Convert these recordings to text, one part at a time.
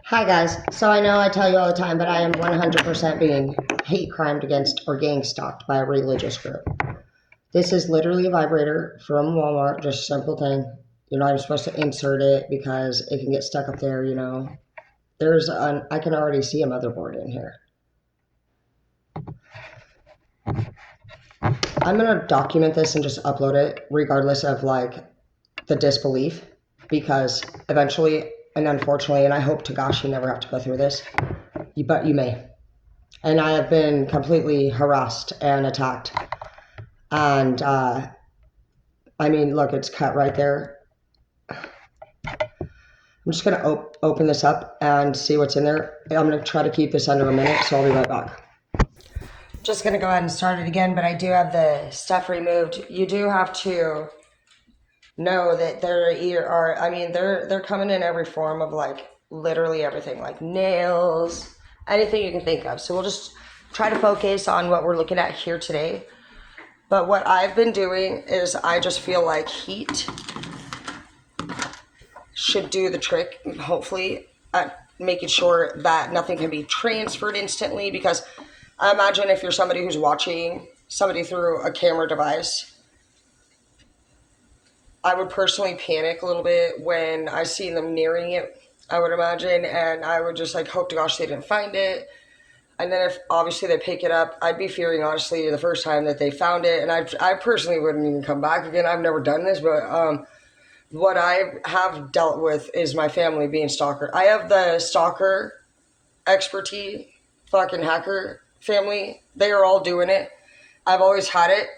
Hi guys, so I know I tell you all the time, but I am 100% being hate crimed against or gang stalked by a religious group. This is literally a vibrator from Walmart, just a simple thing. You're not even supposed to insert it because it can get stuck up there, I can already see a motherboard in here. I'm gonna document this and just upload it regardless of the disbelief because eventually and unfortunately, and I hope to gosh you never have to go through this, but you may. And I have been completely harassed and attacked. And I mean, look, it's cut right there. I'm just going to open this up and see what's in there. I'm going to try to keep this under a minute, so I'll be right back. Just going to go ahead and start it again, but I do have the stuff removed. You do have to know that they're coming in every form of literally everything, like nails, anything you can think of. So we'll just try to focus on what we're looking at here today. But what I've been doing is I just feel like heat should do the trick, hopefully, at making sure that nothing can be transferred instantly. Because I imagine if you're somebody who's watching somebody through a camera device, I would personally panic a little bit when I see them nearing it, I would imagine, and I would just hope to gosh they didn't find it. And then if obviously they pick it up, I'd be fearing honestly the first time that they found it, and I personally wouldn't even come back again. I've never done this, but what I have dealt with is my family being stalker. I have the stalker expertise, fucking hacker family. They are all doing it. I've always had it.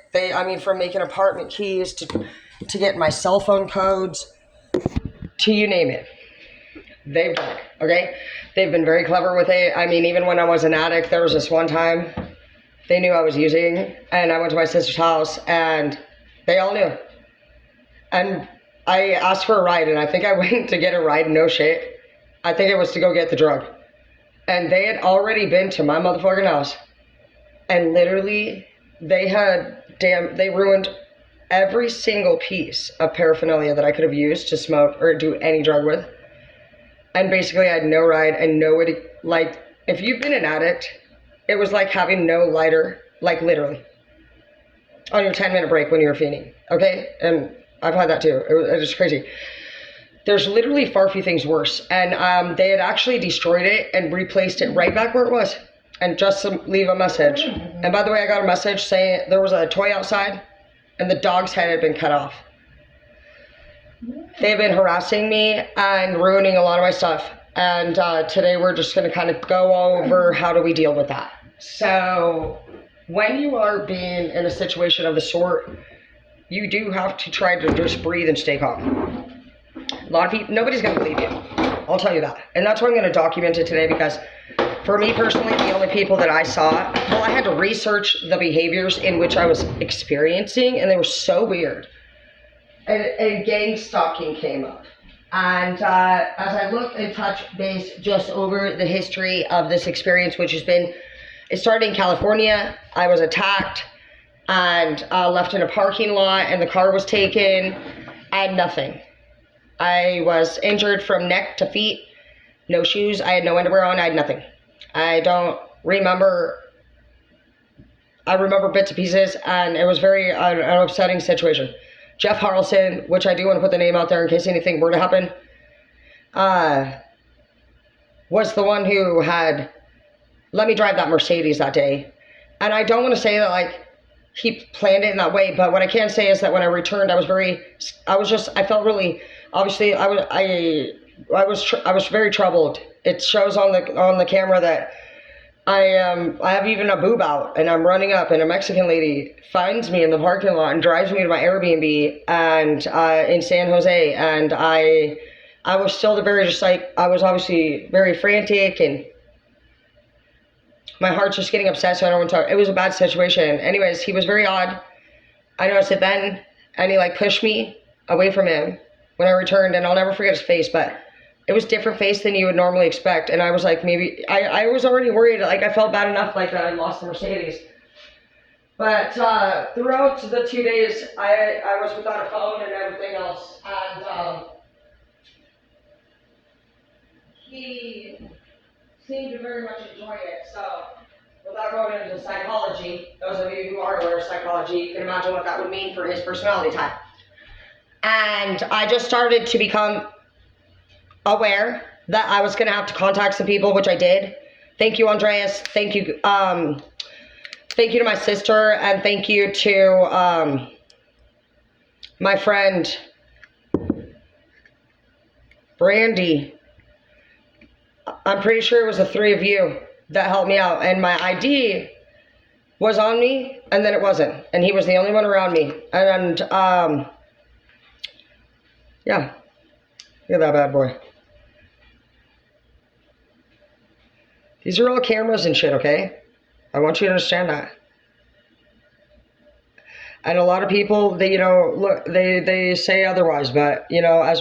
From making apartment keys to get my cell phone codes, to you name it. They've done it, okay? They've been very clever with it. I mean, even when I was an addict, there was this one time they knew I was using, and I went to my sister's house, and they all knew. And I asked for a ride, and I think I went to get a ride, no shit. I think it was to go get the drug. And they had already been to my motherfucking house. And literally, they ruined every single piece of paraphernalia that I could have used to smoke or do any drug with. And basically, I had no ride and nobody, if you've been an addict, it was like having no lighter, literally, on your 10-minute break when you were fiending, okay? And I've had that too. It was just crazy. There's literally far few things worse. And they had actually destroyed it and replaced it right back where it was. And just to leave a message. And by the way, I got a message saying there was a toy outside and the dog's head had been cut off. They've been harassing me and ruining a lot of my stuff. And today we're just going to kind of go over how do we deal with that. So when you are being in a situation of the sort, you do have to try to just breathe and stay calm. A lot of people, nobody's going to believe you. I'll tell you that. And that's why I'm going to document it today, because for me personally, the only people that I saw, I had to research the behaviors in which I was experiencing, and they were so weird. And gang stalking came up. And as I looked and touched base just over the history of this experience, it started in California. I was attacked and left in a parking lot, and the car was taken. I had nothing. I was injured from neck to feet, no shoes. I had no underwear on. I had nothing. I don't remember. I remember bits and pieces, and it was very an upsetting situation. Jeff Harrelson, which I do want to put the name out there in case anything were to happen, was the one who had let me drive that Mercedes that day. And I don't want to say that he planned it in that way, but what I can say is that when I returned, I felt really, obviously I was very troubled. It shows on the camera that I have even a boob out, and I'm running up, and a Mexican lady finds me in the parking lot and drives me to my Airbnb and in San Jose, and I was still I was obviously very frantic, and my heart's just getting upset, so I don't want to talk. It was a bad situation. Anyways, he was very odd. I noticed it then, and he pushed me away from him when I returned, and I'll never forget his face, but it was a different face than you would normally expect. And I was maybe, I was already worried. I felt bad enough that I lost the Mercedes. But throughout the 2 days, I was without a phone and everything else. And he seemed to very much enjoy it. So, without going into psychology, those of you who are aware of psychology, you can imagine what that would mean for his personality type. And I just started to become aware that I was going to have to contact some people, which I did. Thank you, Andreas. Thank you. Thank you to my sister, and thank you to my friend Brandy. I'm pretty sure it was the three of you that helped me out, and my ID was on me, and then it wasn't, and he was the only one around me, and yeah, look at that bad boy. These are all cameras and shit, okay? I want you to understand that. And a lot of people, they, look, they say otherwise, but, as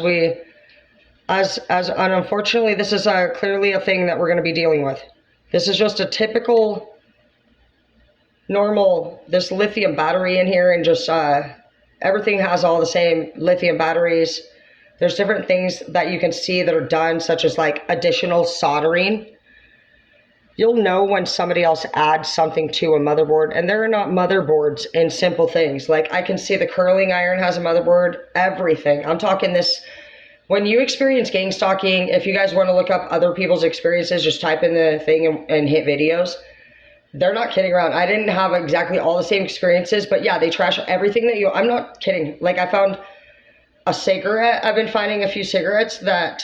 and unfortunately, this is clearly a thing that we're going to be dealing with. This is just a typical, normal, this lithium battery in here, and just, everything has all the same lithium batteries. There's different things that you can see that are done, such as like additional soldering. You'll know when somebody else adds something to a motherboard, and there are not motherboards in simple things. Like, I can see the curling iron has a motherboard, everything. I'm talking this, when you experience gang stalking, if you guys want to look up other people's experiences, just type in the thing and hit videos. They're not kidding around. I didn't have exactly all the same experiences, but yeah, they trash everything that I'm not kidding. Like, I found a cigarette. I've been finding a few cigarettes that,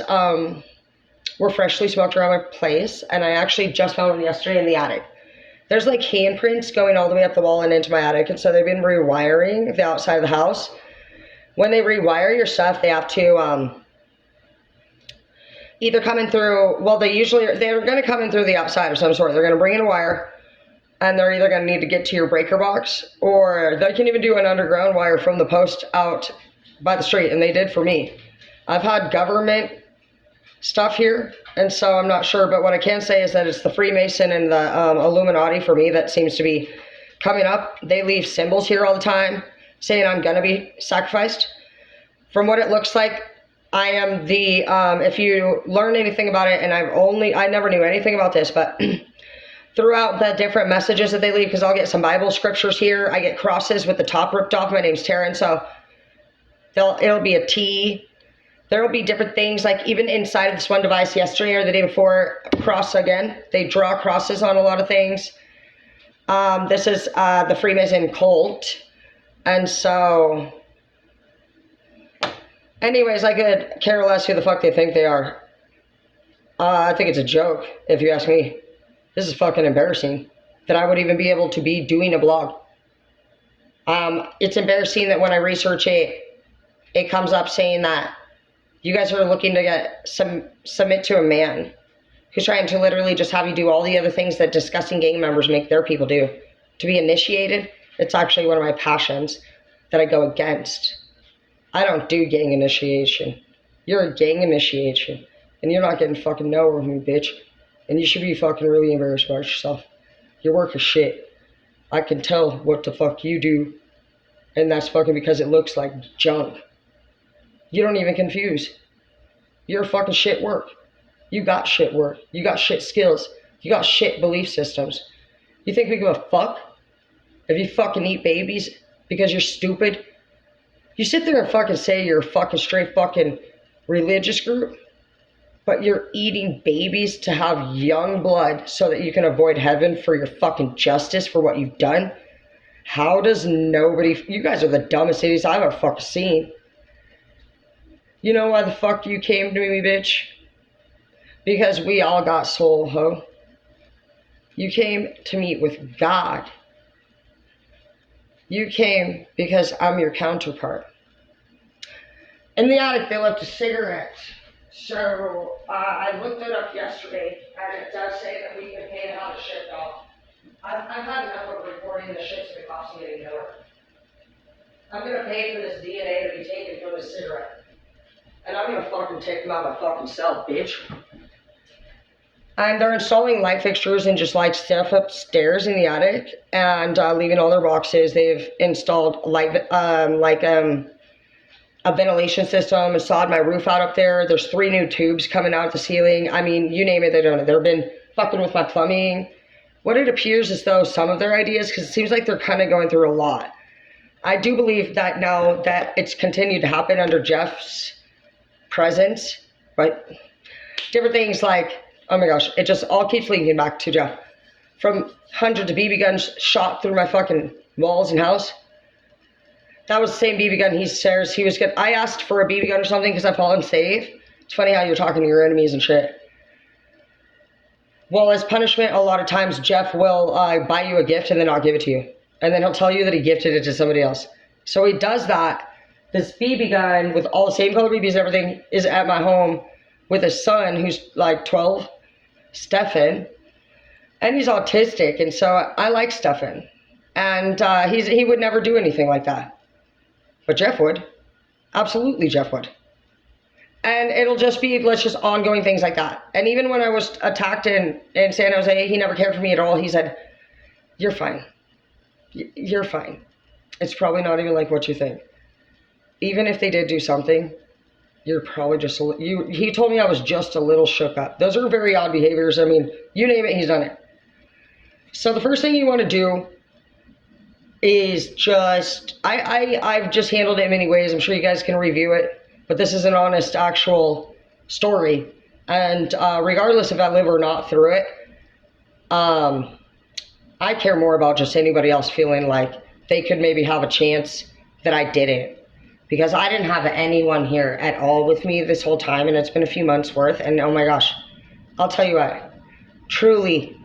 were freshly smoked around my place, and I actually just found one yesterday in the attic. There's like handprints going all the way up the wall and into my attic, and so they've been rewiring the outside of the house. When they rewire your stuff, they have to either come in through, well, they're going to come in through the outside of some sort. They're going to bring in a wire, and they're either going to need to get to your breaker box, or they can even do an underground wire from the post out by the street, and they did for me. I've had government stuff here, and so I'm not sure, but what I can say is that it's the Freemason and the Illuminati for me that seems to be coming up. They leave symbols here all the time saying I'm gonna be sacrificed. From what it looks like, I am the if you learn anything about it, and I never knew anything about this, but throughout the different messages that they leave, because I'll get some Bible scriptures here, I get crosses with the top ripped off. My name's Taryn, so it'll be a T. There will be different things, like even inside of this one device yesterday or the day before, cross again. They draw crosses on a lot of things. This is the Freemason cult. And so, anyways, I could care less who the fuck they think they are. I think it's a joke, if you ask me. This is fucking embarrassing that I would even be able to be doing a blog. It's embarrassing that when I research it, it comes up saying that you guys are looking to submit to a man who's trying to literally just have you do all the other things that disgusting gang members make their people do. To be initiated, it's actually one of my passions that I go against. I don't do gang initiation. You're a gang initiation, and you're not getting fucking nowhere with me, bitch. And you should be fucking really embarrassed about yourself. Your work is shit. I can tell what the fuck you do, and that's fucking because it looks like junk. You don't even confuse. You're fucking shit work. You got shit work. You got shit skills. You got shit belief systems. You think we give a fuck if you fucking eat babies because you're stupid? You sit there and fucking say you're a fucking straight fucking religious group, but you're eating babies to have young blood so that you can avoid heaven for your fucking justice for what you've done? How does nobody... You guys are the dumbest idiots I've ever fucking seen. You know why the fuck you came to me, bitch? Because we all got soul, ho. You came to meet with God. You came because I'm your counterpart. In the attic, they left a cigarette. So, I looked it up yesterday, and it does say that we can pay to have it shipped off. I've had enough of reporting the ships that cost me $80. I'm going to pay for this DNA to be taken from this cigarette. And I'm gonna fucking take them out of my fucking cell, bitch. And they're installing light fixtures and just like stuff upstairs in the attic, and leaving all their boxes. They've installed light, a ventilation system, sawed my roof out up there. There's 3 new tubes coming out of the ceiling. I mean, you name it, they're doing it. They've been fucking with my plumbing. What it appears as though some of their ideas, because it seems like they're kind of going through a lot. I do believe that now that it's continued to happen under Jeff's presence, but different things like, oh my gosh, it just all keeps linking back to Jeff. From hundreds of BB guns shot through my fucking walls and house. That was the same BB gun he says he was I asked for a BB gun or something because I call him safe. It's funny how you're talking to your enemies and shit. Well, as punishment, a lot of times Jeff will buy you a gift and then not give it to you. And then he'll tell you that he gifted it to somebody else. So he does that. This BB gun with all the same color BBs and everything is at my home with his son who's like 12, Stefan. And he's autistic, and so I like Stefan. And he would never do anything like that. But Jeff would. Absolutely Jeff would. And it'll just be, let's just ongoing things like that. And even when I was attacked in San Jose, he never cared for me at all. He said, you're fine. You're fine. It's probably not even like what you think. Even if they did do something, you're probably just, he told me I was just a little shook up. Those are very odd behaviors. I mean, you name it, he's done it. So the first thing you want to do is just, I've just handled it in many ways. I'm sure you guys can review it. But this is an honest, actual story. And regardless if I live or not through it, I care more about just anybody else feeling like they could maybe have a chance that I didn't. Because I didn't have anyone here at all with me this whole time, and it's been a few months worth. And oh my gosh, I'll tell you what, truly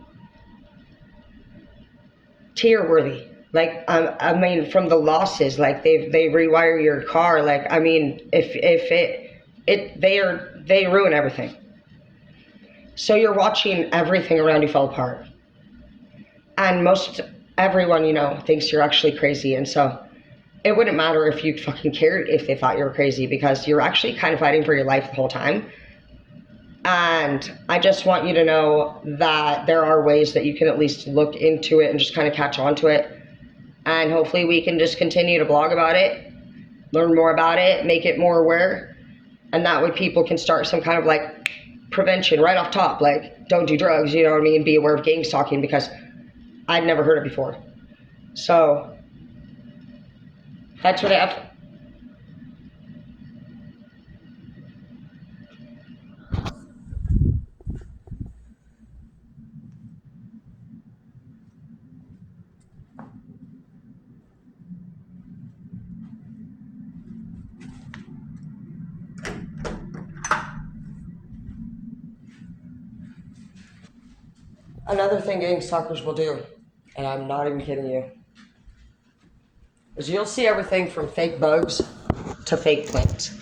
tear-worthy. Like, I mean, from the losses, like they rewire your car. Like, I mean, they ruin everything. So you're watching everything around you fall apart. And most everyone, you know, thinks you're actually crazy. And so it wouldn't matter if you fucking cared if they thought you were crazy, because you're actually kind of fighting for your life the whole time. And I just want you to know that there are ways that you can at least look into it and just kind of catch on to it. And hopefully we can just continue to blog about it, learn more about it, make it more aware. And that way people can start some kind of like prevention right off top. Like, don't do drugs, you know what I mean? Be aware of gangstalking, because I'd never heard it before. So that's what I have. Another thing gang stalkers will do, and I'm not even kidding you, is you'll see everything from fake bugs to fake planes.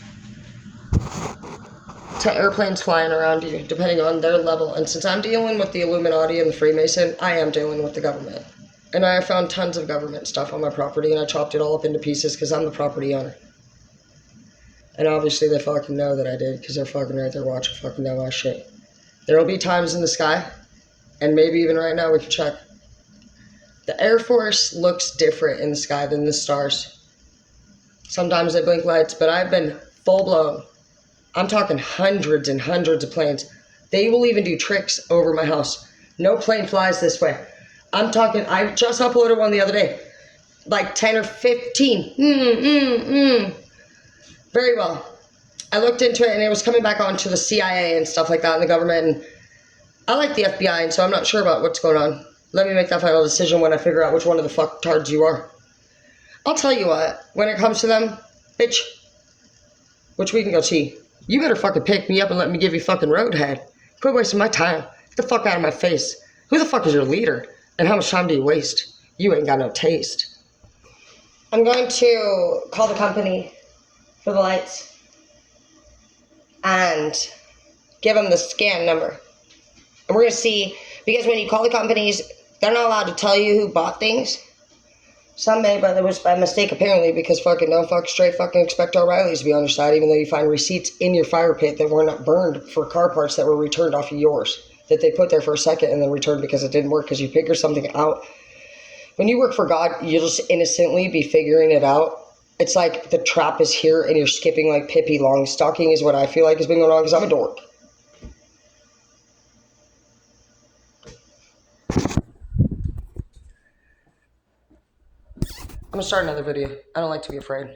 To airplanes flying around you, depending on their level. And since I'm dealing with the Illuminati and the Freemason, I am dealing with the government. And I have found tons of government stuff on my property, and I chopped it all up into pieces because I'm the property owner. And obviously they fucking know that I did, because they're fucking right there watching fucking down my shit. There will be times in the sky, and maybe even right now we can check. The Air Force looks different in the sky than the stars. Sometimes they blink lights, but I've been full blown. I'm talking hundreds and hundreds of planes. They will even do tricks over my house. No plane flies this way. I'm talking, I just uploaded one the other day. Like 10 or 15. Very well. I looked into it, and it was coming back onto the CIA and stuff like that in the government. And I like the FBI, and so I'm not sure about what's going on. Let me make that final decision when I figure out which one of the fucktards you are. I'll tell you what, when it comes to them, bitch, which we can go see, you better fucking pick me up and let me give you fucking roadhead. Quit wasting my time. Get the fuck out of my face. Who the fuck is your leader? And how much time do you waste? You ain't got no taste. I'm going to call the company for the lights and give them the scan number. And we're going to see, because when you call the companies, they're not allowed to tell you who bought things. Some may, but it was by mistake apparently, because fucking no fuck straight fucking expect O'Reilly's to be on your side, even though you find receipts in your fire pit that were not burned for car parts that were returned off of yours, that they put there for a second and then returned because it didn't work because you figured something out. When you work for God, you'll just innocently be figuring it out It's like the trap is here and you're skipping like Pippi Longstocking is what I feel like has been going on because I'm a dork. I'm gonna start another video. I don't like to be afraid.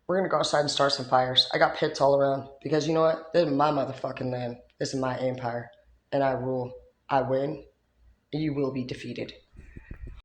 We're gonna go outside and start some fires. I got pits all around because you know what? This is my motherfucking land. This is my empire. And I rule. I win. And you will be defeated.